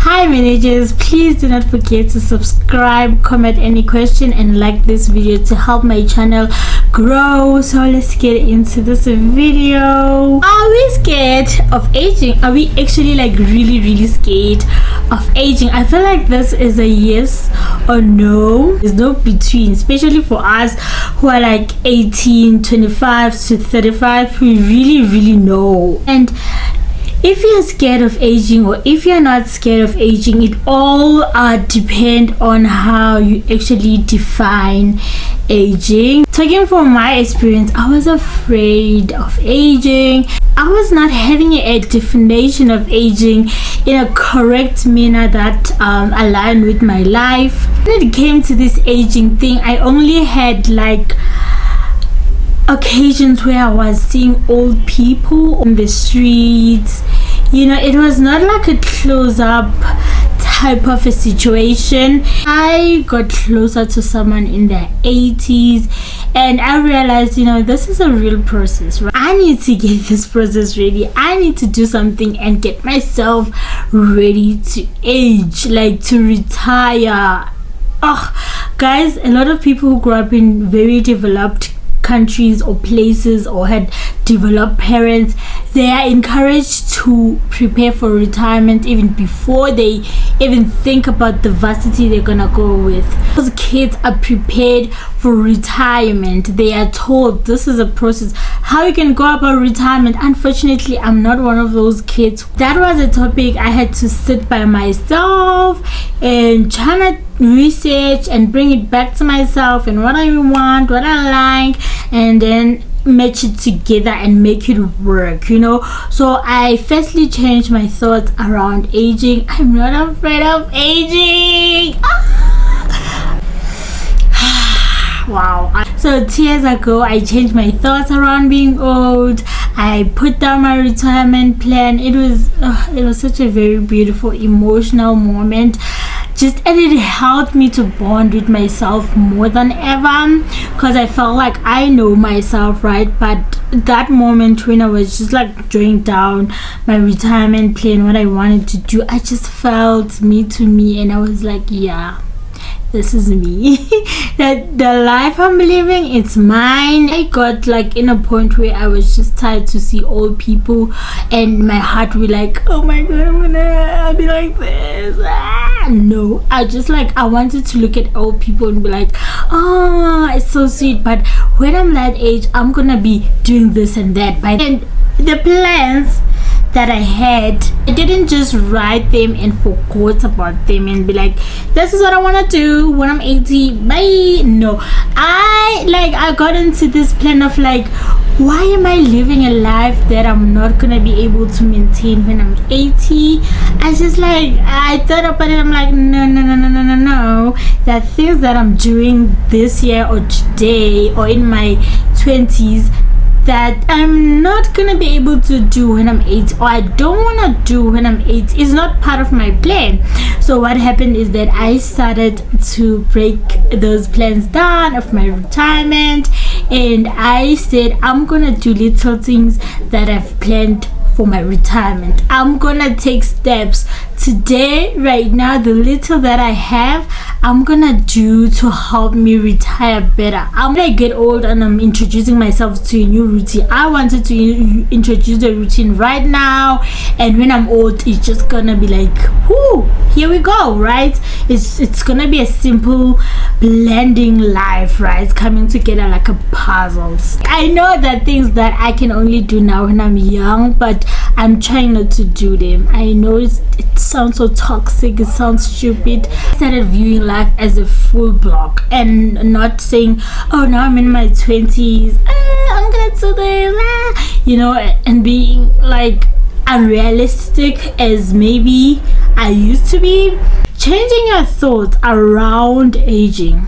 Hi managers, please do not forget to subscribe, comment any question and like this video to help my channel grow. So let's get into this video. Are we scared of aging? Are we actually like really scared of aging? I feel like this is a yes or no. There's no between, especially for us who are like 18, 25 to 35. We really know. And if you're scared of aging or if you're not scared of aging, it all depend on how you actually define aging. Talking from my experience, I was afraid of aging. I was not having a definition of aging in a correct manner that aligned with my life. When it came to this aging thing, I only had like occasions where I was seeing old people on the streets. You know, it was not like a close-up type of a situation. I got closer to someone in their 80s and I realized, you know, this is a real process, right? I need to get this process ready. I need to do something and get myself ready to age, like to retire. Oh guys, a lot of people who grew up in very developed countries or places or had developed parents, they are encouraged to prepare for retirement even before they even think about the varsity they're gonna go with. Those kids are prepared for retirement. They are told this is a process, how you can go about retirement. Unfortunately, I'm not one of those kids. That was a topic I had to sit by myself and try to research and bring it back to myself and what I want, what I like, and then match it together and make it work, you know. So I firstly changed my thoughts around aging. I'm not afraid of aging. Wow. So 2 years ago I changed my thoughts around being old. I put down my retirement plan. It was such a very beautiful emotional moment, and it helped me to bond with myself more than ever, because I felt like I know myself, right? But that moment when I was just like drawing down my retirement plan, what I wanted to do, I just felt me to me, and I was like, yeah, this is me. That the life I'm living, it's mine. I got like in a point where I was just tired to see old people and my heart would be like, oh my god, I'm gonna be like this. No, I wanted to look at old people and be like, oh, it's so sweet, but when I'm that age, I'm gonna be doing this and that. And the plans that I had, I didn't just write them and forgot about them and be like, this is what I want to do when I'm 80, bye. No, I got into this plan of like, why am I living a life that I'm not gonna be able to maintain when I'm 80? I thought about it. I'm like, no. There are things that I'm doing this year or today or in my 20s that I'm not gonna be able to do when I'm 8, or I don't want to do when I'm 8. It's not part of my plan. So what happened is that I started to break those plans down of my retirement, and I said I'm gonna do little things that I've planned for my retirement. I'm gonna take steps today, right now. The little that I have, I'm gonna do to help me retire better. When I get old and I'm introducing myself to a new routine, I wanted to introduce the routine right now, and when I'm old, it's just gonna be like, whoo, here we go, right? It's gonna be a simple blending life, right? It's coming together like a puzzles. I know that things that I can only do now when I'm young, but I'm trying not to do them. I know it sounds so toxic, it sounds stupid. I started viewing life as a full block and not saying, oh, now I'm in my 20s, I'm gonna do this, you know, and being like unrealistic as maybe I used to be. Changing your thoughts around aging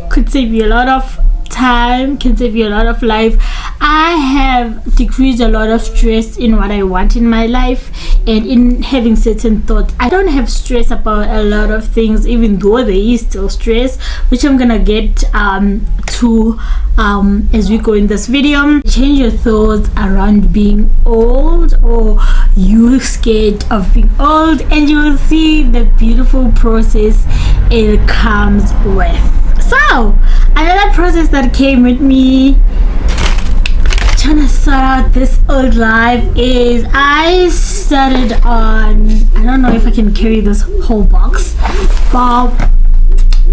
could save you a lot of time, can save you a lot of life. I have decreased a lot of stress in what I want in my life and in having certain thoughts. I don't have stress about a lot of things, even though there is still stress, which I'm gonna get to as we go in this video. Change your thoughts around being old, or you scared of being old, and you will see the beautiful process it comes with. So another process that came with me trying to sort out this old life is I started on, I don't know if I can carry this whole box, but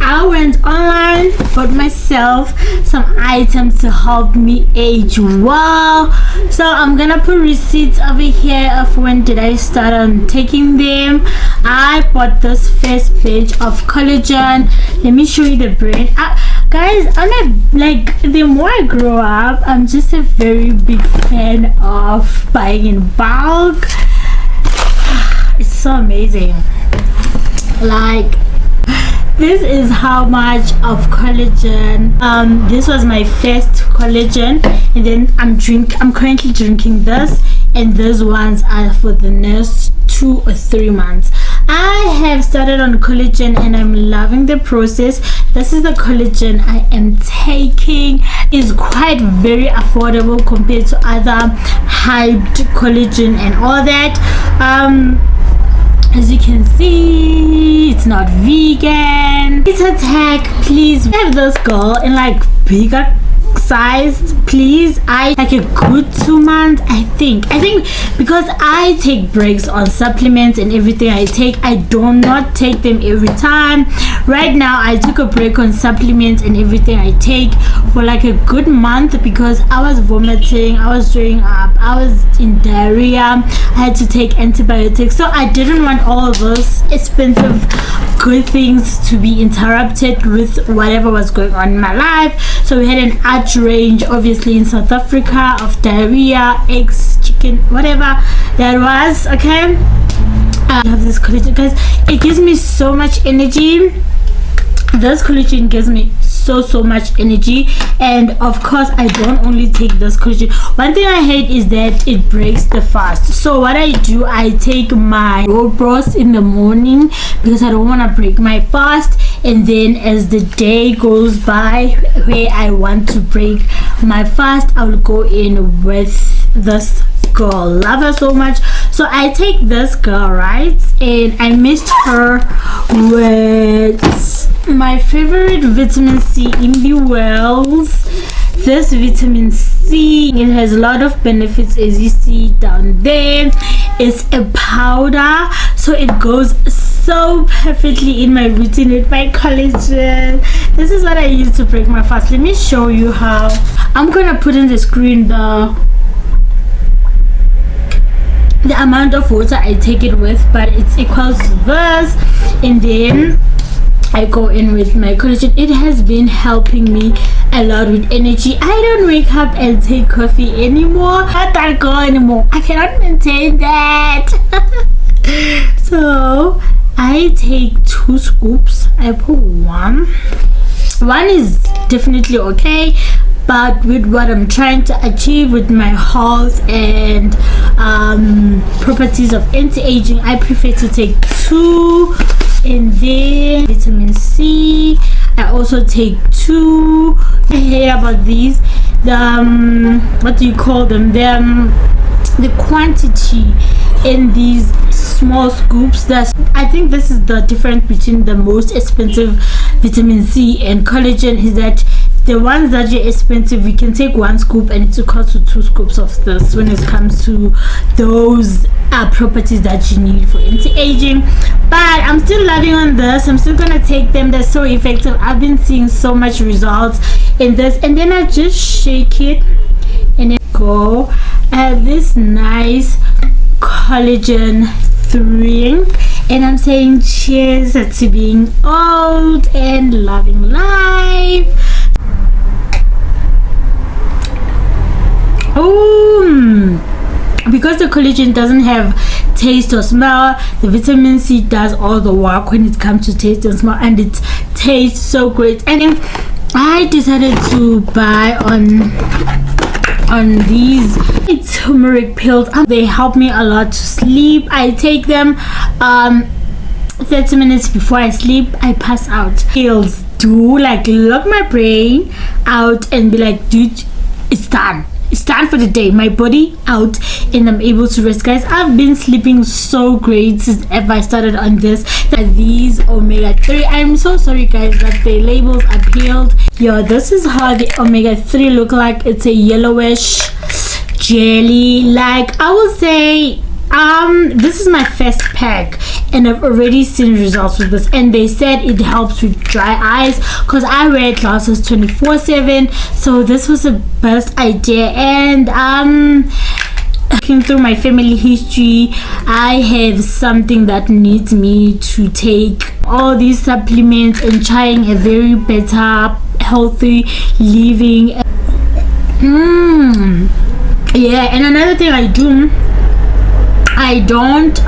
I went online, bought myself some items to help me age well. So I'm gonna put receipts over here of when did I start on taking them. I bought this first batch of collagen. Let me show you the brand. Guys, I'm not, like, the more I grow up, I'm just a very big fan of buying in bulk. It's so amazing. Like, this is how much of collagen. This was my first collagen, and then I'm currently drinking this, and those ones are for the next 2 or 3 months. I have started on collagen and I'm loving the process. This is the collagen I am taking. It's quite very affordable compared to other hyped collagen and all that. As you can see, it's not vegan. It's attack. Please have this girl in like bigger sized, please. I like a good 2 months. I think because I take breaks on supplements and everything I take, I do not take them every time. Right now I took a break on supplements and everything I take for like a good month because I was vomiting, I was throwing up, I was in diarrhea, I had to take antibiotics. So I didn't want all of those expensive good things to be interrupted with whatever was going on in my life. So we had an art range obviously in South Africa of diarrhea, eggs, chicken, whatever that was. Okay, I love this collagen, guys. It gives me so much energy. This collagen gives me so much energy, and of course I don't only take this collagen. One thing I hate is that it breaks the fast. So what I do, I take my Rooibos in the morning because I don't want to break my fast, and then as the day goes by where I want to break my fast, I will go in with this girl. Love her so much. So I take this girl, right, and I mixed her with my favorite vitamin C in the world. This vitamin C, it has a lot of benefits, as you see down there. It's a powder, so it goes so perfectly in my routine with my collagen. This is what I use to break my fast. Let me show you how. I'm gonna put in the screen the amount of water I take it with, but it's equals to this, and then I go in with my collagen. It has been helping me a lot with energy. I don't wake up and take coffee anymore. Not that girl anymore. I cannot maintain that. So I take 2 scoops. I put one is definitely okay, but with what I'm trying to achieve with my health and properties of anti-aging, I prefer to take 2. And then vitamin C, I also take 2. I hear about these, the what do you call them, the quantity in these small scoops. I think this is the difference between the most expensive vitamin C and collagen, is that the ones that are expensive, we can take 1 scoop and it's equal to 2 scoops of this when it comes to those properties that you need for anti-aging. But I'm still loving on this. I'm still gonna take them. They're so effective. I've been seeing so much results in this, and then I just shake it and then go. I have this nice collagen drink, and I'm saying cheers to being old and loving life. Because the collagen doesn't have taste or smell, the vitamin C does all the work when it comes to taste and smell, and it tastes so great. And I decided to buy on these turmeric pills. They help me a lot to sleep. I take them 30 minutes before I sleep. I pass out. Pills do like lock my brain out and be like, dude, it's done. It's done for the day. My body out and I'm able to rest. Guys, I've been sleeping so great since ever I started on this. These omega-3, I'm so sorry guys that the labels are peeled. Yo, this is how the omega-3 look like. It's a yellowish jelly. Like, I will say this is my first pack and I've already seen results with this, and they said it helps with dry eyes because I wear glasses 24/7, so this was the best idea. And looking through my family history, I have something that needs me to take all these supplements and trying a very better healthy living. Yeah, and another thing I do, I don't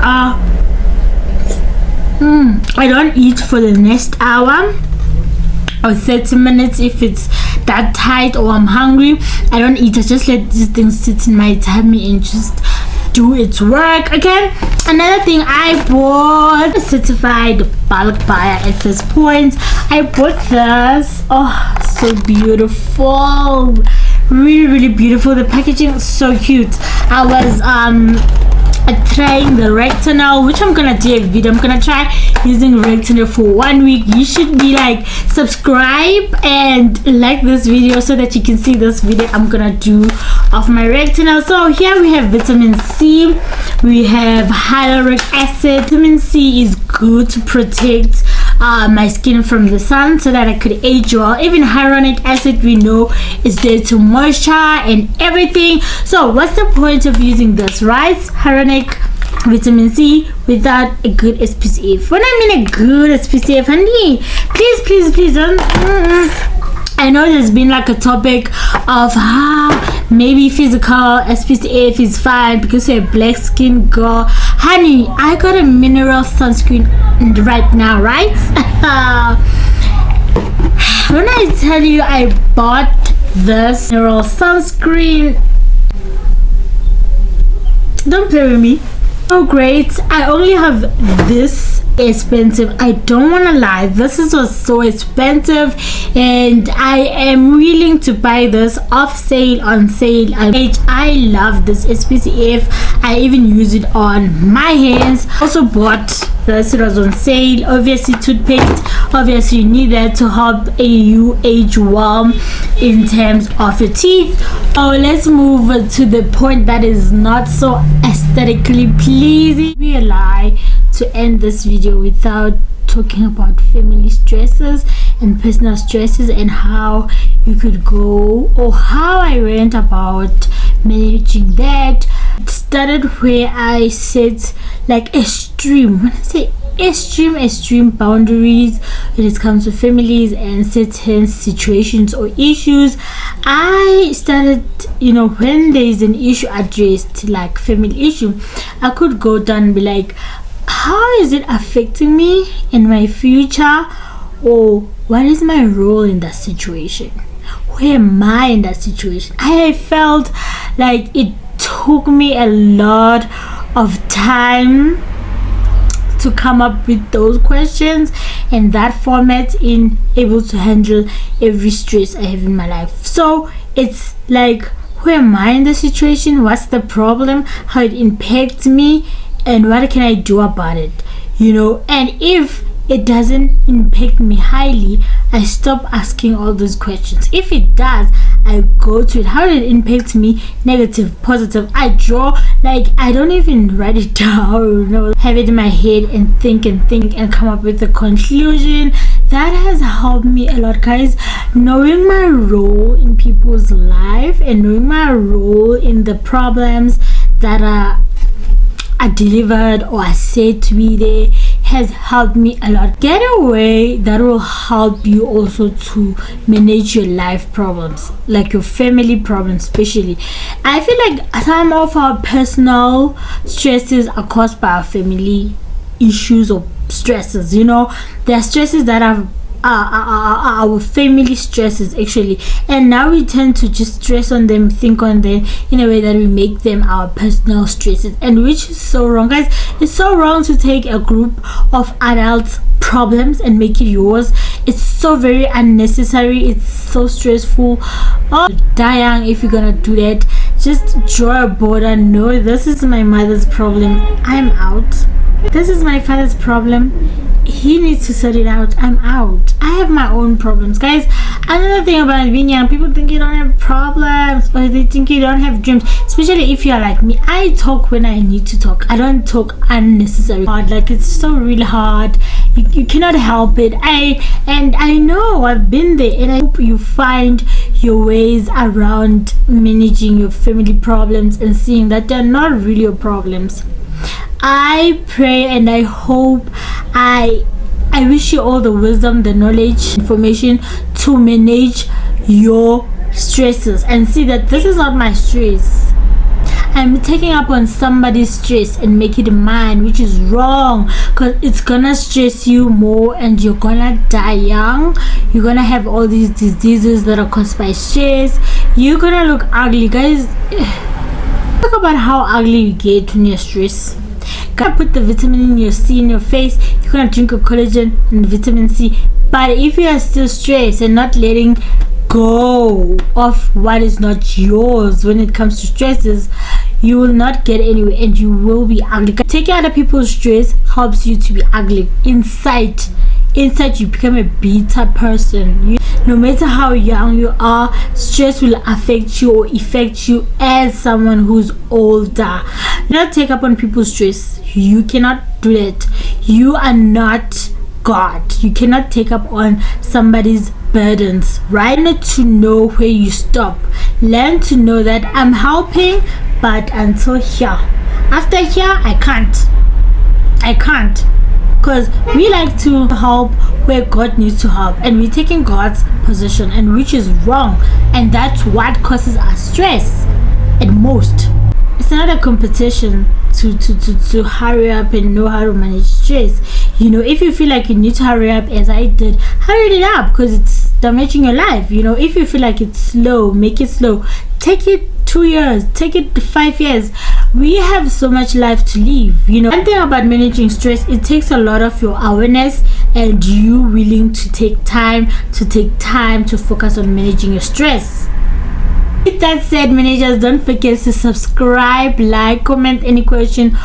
eat for the next hour or 30 minutes. If it's that tight or I'm hungry, I don't eat. I just let these things sit in my tummy and just do its work. Okay, another thing, I bought a certified bulk buyer at this point. I bought this. Oh, so beautiful, really beautiful. The packaging is so cute. I was trying the Rectanol, which I'm gonna do a video. I'm gonna try using Rectanol for 1 week. You should be like, subscribe and like this video so that you can see this video I'm gonna do of my Rectanol. So here we have vitamin C, we have hyaluronic acid. Vitamin C is good to protect my skin from the sun so that I could age well. Even hyaluronic acid, we know, is there to moisture and everything. So what's the point of using this, right? Hyaluronic vitamin C without a good SPF. When I mean a good SPF, honey, please don't. I know there's been like a topic of how maybe physical SPF is fine because you're a black skin girl. Honey, I got a mineral sunscreen right now, right? When I tell you I bought this mineral sunscreen, don't play with me. Oh great, I only have this expensive. I don't want to lie, this was so expensive and I am willing to buy this off sale, on sale. I love this SPF. I even use it on my hands. Also bought this, it was on sale. Obviously toothpaste, obviously you need that to help you age well in terms of your teeth. Oh, let's move to the point that is not so aesthetically pleasing. It'd be a lie to end this video without talking about family stresses and personal stresses and how you could go, or how I went about managing that. It started where I set like extreme, when I say extreme boundaries when it comes to families and certain situations or issues. I started, when there's an issue addressed, like family issue, I could go down and be like, how is it affecting me in my future, or what is my role in that situation? Where am I in that situation? I felt like it took me a lot of time to come up with those questions and that format in able to handle every stress I have in my life. So it's like, where am I in the situation? What's the problem? How it impacts me? And what can I do about it? And if it doesn't impact me highly, I stop asking all those questions. If it does, I go to it. How did it impact me? Negative, positive. I draw, like, I don't even write it down, have it in my head and think and come up with a conclusion. That has helped me a lot, guys. Knowing my role in people's life and knowing my role in the problems that are delivered or are said to be there has helped me a lot. Get a way that will help you also to manage your life problems, like your family problems especially. I feel like some of our personal stresses are caused by our family issues or stresses. There are stresses that our family stresses actually, and now we tend to just stress on them, think on them in a way that we make them our personal stresses, and which is so wrong, guys. It's so wrong to take a group of adults problems and make it yours. It's so very unnecessary. It's so stressful. Oh, die young if you're gonna do that. Just draw a border. No, this is my mother's problem, I'm out. This is my father's problem, he needs to sort it out, I'm out. I have my own problems, guys. Another thing about being young, people think you don't have problems, or they think you don't have dreams, especially if you're like me. I talk when I need to talk. I don't talk unnecessarily hard. Like, it's so really hard. You cannot help it. I know I've been there, and I hope you find your ways around managing your family problems and seeing that they're not really your problems. I pray and I hope, I wish you all the wisdom, the knowledge, information to manage your stresses and see that this is not my stress. I'm taking up on somebody's stress and make it mine, which is wrong, because it's gonna stress you more and you're gonna die young. You're gonna have all these diseases that are caused by stress. You're gonna look ugly, guys. Talk about how ugly you get when you're stressed. Gotta put the vitamin in your C in your face. You're gonna drink a collagen and vitamin C. But if you are still stressed and not letting go of what is not yours when it comes to stresses, you will not get anywhere and you will be ugly. Taking other people's stress helps you to be ugly. Inside you become a bitter person. No matter how young you are, stress will affect you or affect you as someone who's older. Not take up on people's stress. You cannot do that. You are not God. You cannot take up on somebody's burdens, right? Learn to know where you stop. Learn to know that I'm helping, but until here. After here, I can't. Because we like to help where God needs to help, and we're taking God's position, and which is wrong, and that's what causes us stress at most. It's not a competition to hurry up and know how to manage stress. If you feel like you need to hurry up, as I did, hurry it up, because it's damaging your life. If you feel like it's slow, make it slow. Take it 2 years, take it 5 years. We have so much life to live. One thing about managing stress, it takes a lot of your awareness and you willing to take time to focus on managing your stress. With that said, managers, don't forget to subscribe, like, comment any question